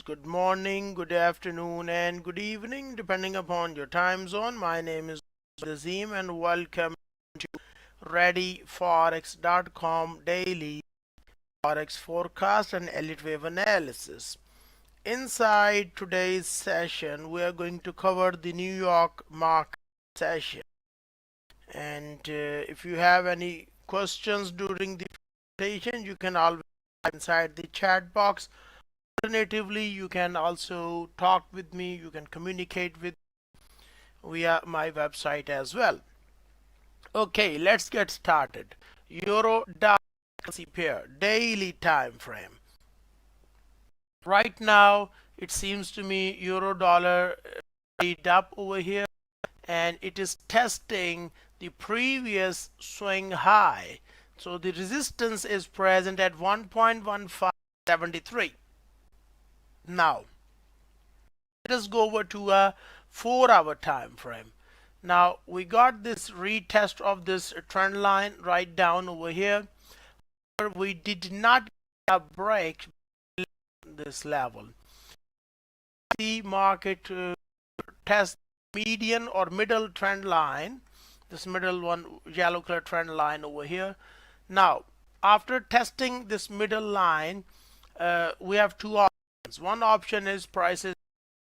Good morning, good afternoon, and good evening, depending upon your time zone. My name is Azim, and welcome to ReadyForex.com daily Forex forecast and Elliot Wave analysis. Inside today's session, we are going to cover the New York market session. And if you have any questions during the presentation, you can always type inside the chat box. Alternatively, you can also talk with me, you can communicate with via my website as well. Okay, let's get started. Euro dollar pair daily time frame. Right now, it seems to me euro dollar is up over here, and it is testing the previous swing high. So the resistance is present at 1.1573. Now, let us go over to a 4-hour time frame. Now, we got this retest of this trend line right down over here. We did not get a break below this level. The market test median or middle trend line, this middle one, yellow color trend line over here. Now, after testing this middle line, we have two options. One option is prices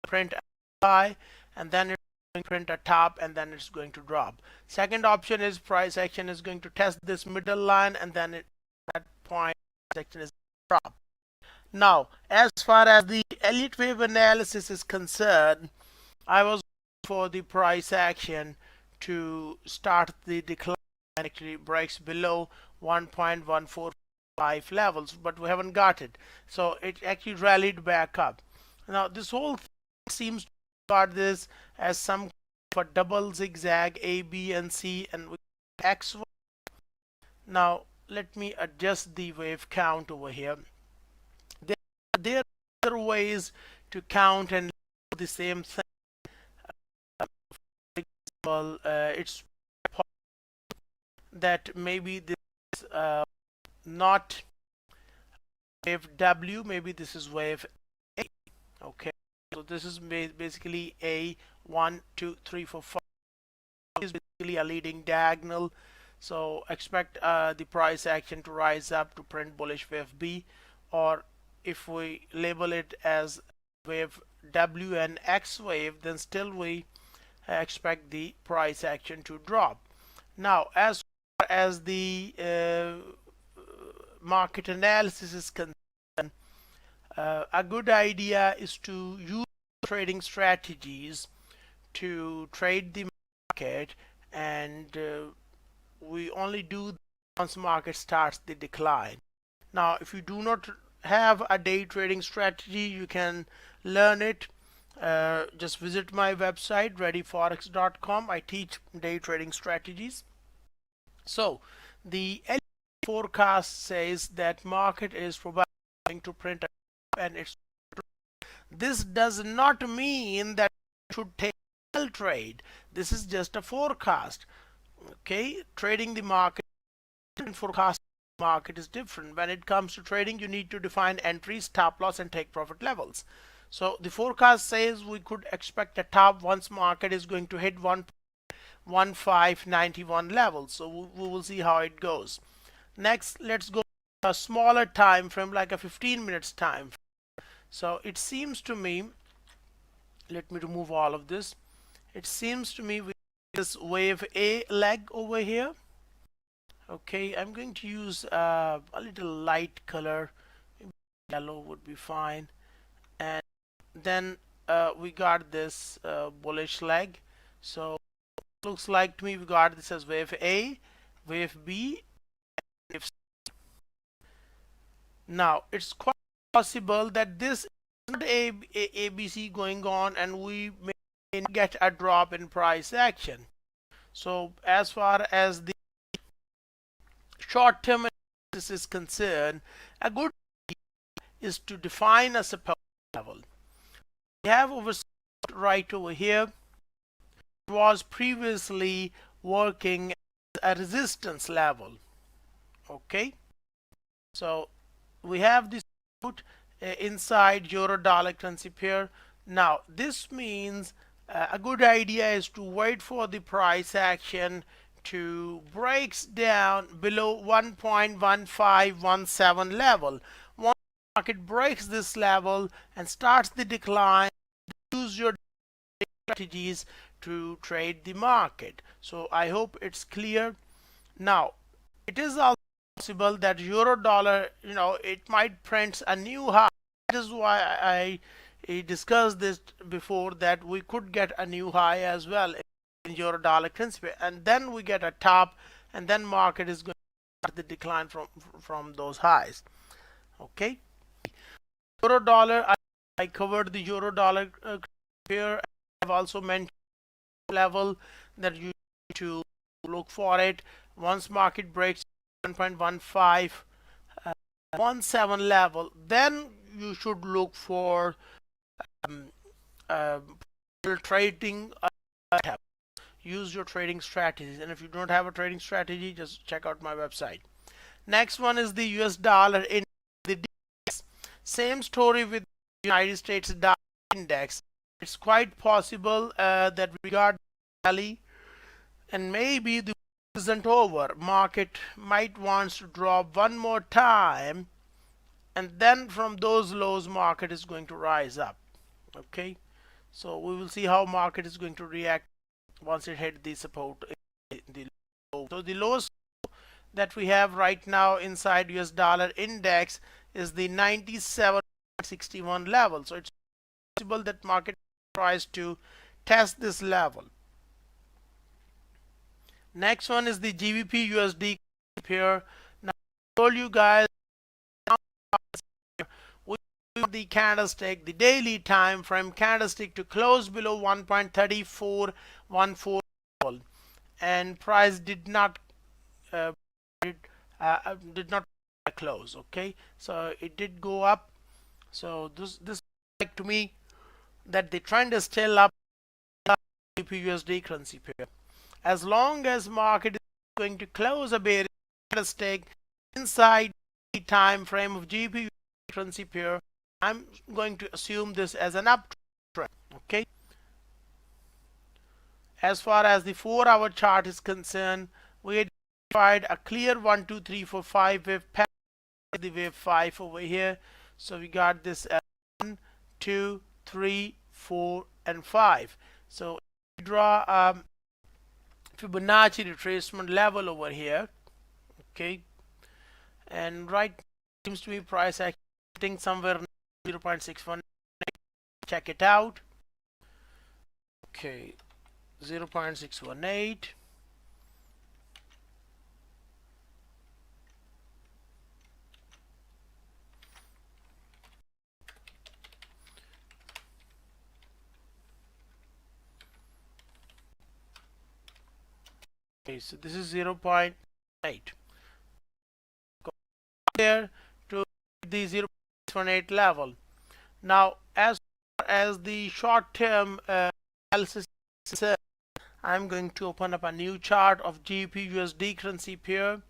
print a high, and then it's going to print a top, and then it's going to drop. Second option is price action is going to test this middle line, and then at that point price action is going to drop. Now, as far as the Elliott Wave analysis is concerned, I was looking for the price action to start the decline and actually breaks below 1.145 levels, but we haven't got it. So it actually rallied back up. Now, this whole thing seems to regard this as some for double zigzag A, B, and C, and X. Now, let me adjust the wave count over here. There are other ways to count and do the same thing. For example, it's that maybe this is not wave W, maybe this is wave A. Okay, so this is basically A 1, 2, 3, 4, 5 is basically a leading diagonal. So expect the price action to rise up to print bullish wave B, or if we label it as wave W and X wave, then still we expect the price action to drop. Now, as far as the market analysis is concerned, a good idea is to use trading strategies to trade the market, and we only do once market starts the decline. Now, if you do not have a day trading strategy, you can learn it. Just visit my website readyforex.com. I teach day trading strategies. So the forecast says that market is probably going to print a, and it's, this does not mean that you should take a trade. This is just a forecast. Okay, trading the market and forecasting the market is different. When it comes to trading, you need to define entries, stop loss, and take profit levels. So the forecast says we could expect a top once market is going to hit 1.1591 levels. So we will see how it goes. Next, let's go to a smaller time frame, like a 15 minutes time frame. So it seems to me, let me remove all of this. It seems to me with this wave A leg over here. Okay, I'm going to use a little light color. Maybe yellow would be fine. And then we got this bullish leg. So it looks like to me we got this as wave A, wave B, and wave C. Now, it's quite possible that this is not ABC going on, and we may get a drop in price action. So as far as the short-term analysis is concerned, a good idea is to define a support level. We have over right over here. It was previously working as a resistance level. Okay, so we have this support inside euro dollar currency pair. Now this means a good idea is to wait for the price action to breaks down below 1.1517 level. Once the market breaks this level and starts the decline, use your strategies to trade the market. So I hope it's clear. Now it is also possible that euro dollar, it might print a new high. That is why I discussed this before, that we could get a new high as well in euro dollar currency pair, and then we get a top, and then market is going to start the decline from those highs. Okay, euro dollar, I covered the euro dollar pair. I've also mentioned level that you need to look for it. Once market breaks 1.1517 level, then you should look for trading. Use your trading strategies, and if you don't have a trading strategy, just check out my website. Next one is the US dollar in the DX. Same story with the United States dollar index. It's quite possible that we got rally, and maybe the isn't over. Market might want to drop one more time, and then from those lows market is going to rise up. Okay, so we will see how market is going to react once it hit the support, the low. So the lowest that we have right now inside US dollar index is the 97.61 level. So it's possible that market tries to test this level. Next one is the GBPUSD pair. Now I told you guys the candlestick, the daily time frame candlestick to close below 1.3414 level, and price did not close. Okay, so it did go up. So this like to me that the trend is still up. GBPUSD currency pair. As long as market is going to close a bearish candlestick inside the time frame of GBP currency pair, I'm going to assume this as an uptrend. Okay. As far as the 4-hour chart is concerned, we identified a clear 1, 2, 3, 4, 5 wave pattern, the wave 5 over here. So we got this as 1, 2, 3, 4, and 5. So we draw Fibonacci retracement level over here. Okay, and right seems to be price acting somewhere 0.618. Check it out. Okay, 0.618. Okay, so this is 0.8. There to the 0.18 level. Now, as far as the short-term analysis, I'm going to open up a new chart of GBPUSD currency pair.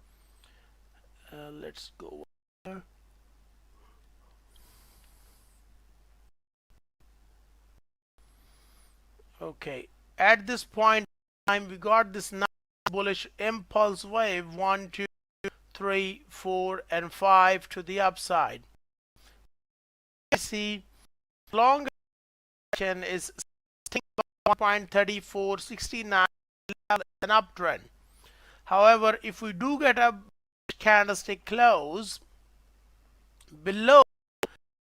Let's go over. Okay, at this point in time, we got this nice bullish impulse wave 1, 2, 3, 4, and 5 to the upside. I see long action is 1.3469 an uptrend. However, if we do get a candlestick close below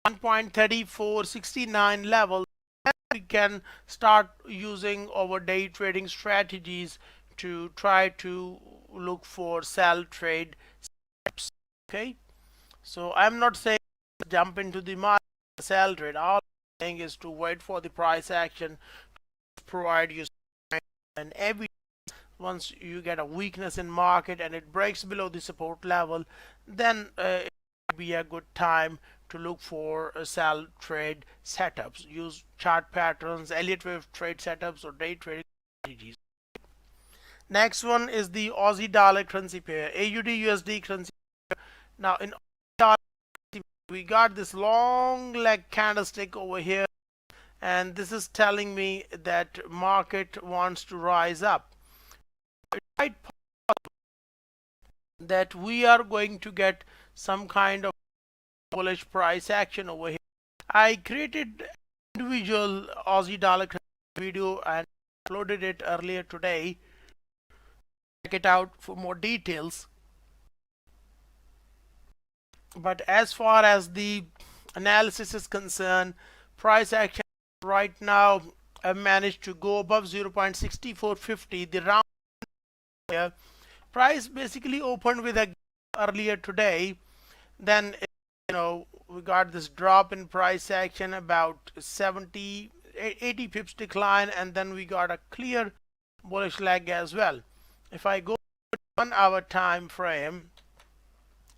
1.3469 level, then we can start using our day trading strategies to try to look for sell trade steps. Okay, so I'm not saying jump into the market sell trade. All I'm saying is to wait for the price action to provide you, and every once you get a weakness in market and it breaks below the support level, then it will be a good time to look for sell trade setups. Use chart patterns, Elliot Wave trade setups, or day trading strategies. Next one is the Aussie dollar currency pair, AUDUSD currency pair. Now in dollar, we got this long leg candlestick over here, and this is telling me that market wants to rise up. It's quite possible that we are going to get some kind of bullish price action over here. I created individual Aussie dollar video and uploaded it earlier today. Check it out for more details. But as far as the analysis is concerned, price action right now I managed to go above 0.6450. The round here, price basically opened with a earlier today. Then we got this drop in price action, about 80 pips decline, and then we got a clear bullish leg as well. If I go to 1 hour time frame,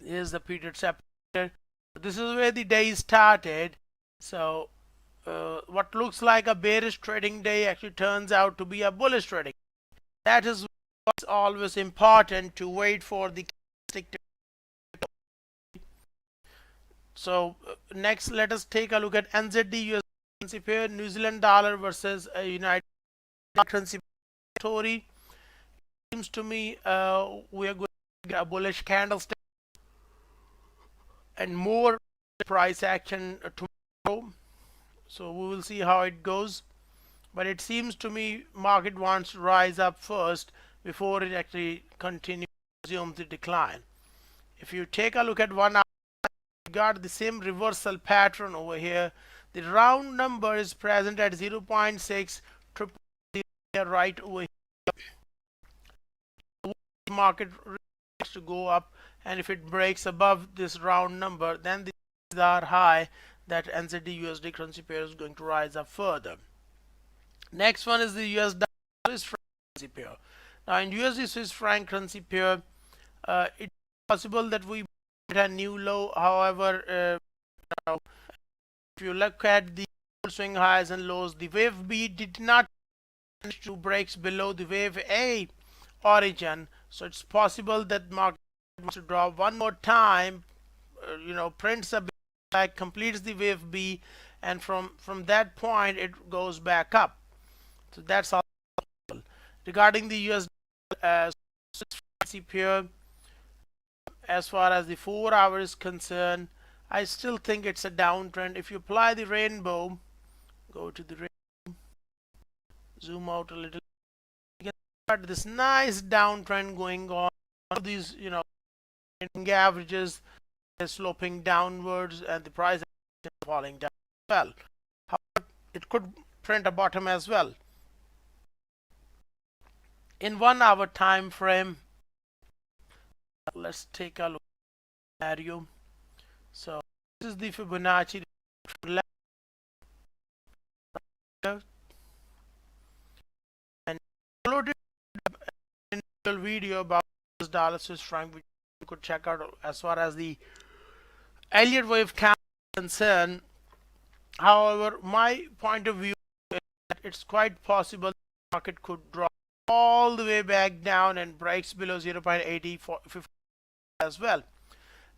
here's the period separator. This is where the day started. So what looks like a bearish trading day actually turns out to be a bullish trading. That is what's always important, to wait for the candlestick to. So next, let us take a look at NZDUSD currency pair, New Zealand dollar versus a United currency story. Seems to me we are going to get a bullish candlestick and more price action tomorrow. So we will see how it goes. But it seems to me market wants to rise up first before it actually continues to resume the decline. If you take a look at 1 hour, we got the same reversal pattern over here. The round number is present at 0.6 right over here. The market needs to go up, and if it breaks above this round number, then these are high that NZD/USD currency pair is going to rise up further. Next one is the US dollar Swiss franc currency pair. Now in USD Swiss franc currency pair, it's possible that we hit a new low. However, if you look at the swing highs and lows, the wave B did not manage to break below the wave A origin. So it's possible that market wants to drop one more time, prints a back, completes the wave B, and from that point it goes back up. So that's all. Regarding the US currency pair, as far as the 4 hour is concerned, I still think it's a downtrend. If you apply the rainbow, go to the rainbow, zoom out a little, you can start this nice downtrend going on. These averages is sloping downwards and the price is falling down as well. However, it could print a bottom as well. In 1 hour time frame, let's take a look at the scenario. So this is the Fibonacci and uploaded a video about this dollar Swiss franc, which you could check out as far as the Elliot Wave is concerned. However, my point of view is that it's quite possible the market could drop all the way back down and breaks below 0.8050 as well.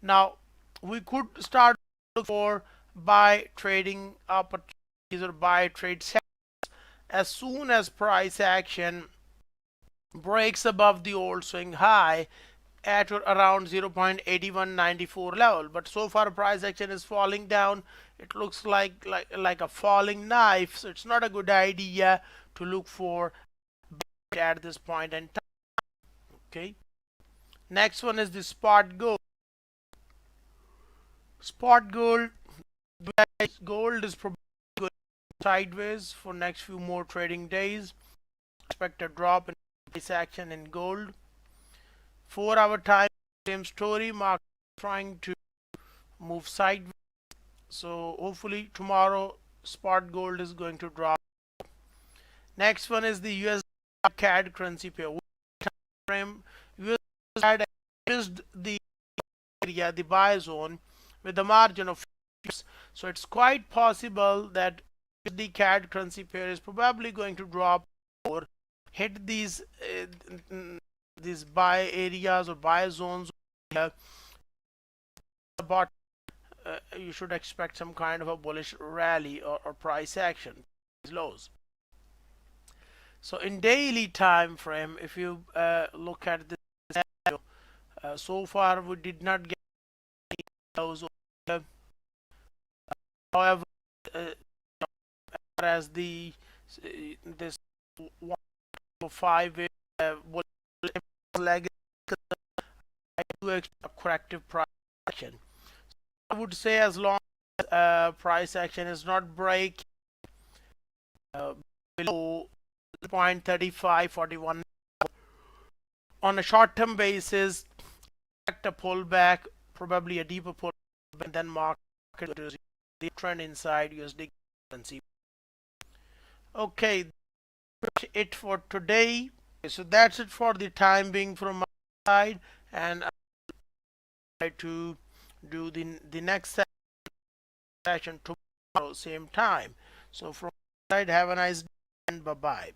Now we could start look for buy trading opportunities or buy trade sets as soon as price action breaks above the old swing high at around 0.8194 level. But so far price action is falling down. It looks like a falling knife, so it's not a good idea to look for at this point in time. Okay, next one is the spot gold. Spot gold is probably going sideways for next few more trading days. Expect a drop in price action in gold. 4 hour time, same story, market trying to move sideways. So hopefully tomorrow spot gold is going to drop. Next one is the USDCAD currency pair. Frame USDCAD missed the area, the buy zone, with the margin of 5 pips. So it's quite possible that USDCAD currency pair is probably going to drop or hit these buy areas or buy zones here. you should expect some kind of a bullish rally or price action, lows. So in daily time frame, if you look at this scenario, so far we did not get those. However, as the this 105 leg, I do expect a corrective price action. I would say as long as price action is not break below 0.3541 on a short-term basis, expect a pullback, probably a deeper pullback, and then market the trend inside USD currency. Okay, that's it for today. So that's it for the time being from my side, and I'll try to do the next session tomorrow same time. So from my side, have a nice day and bye bye.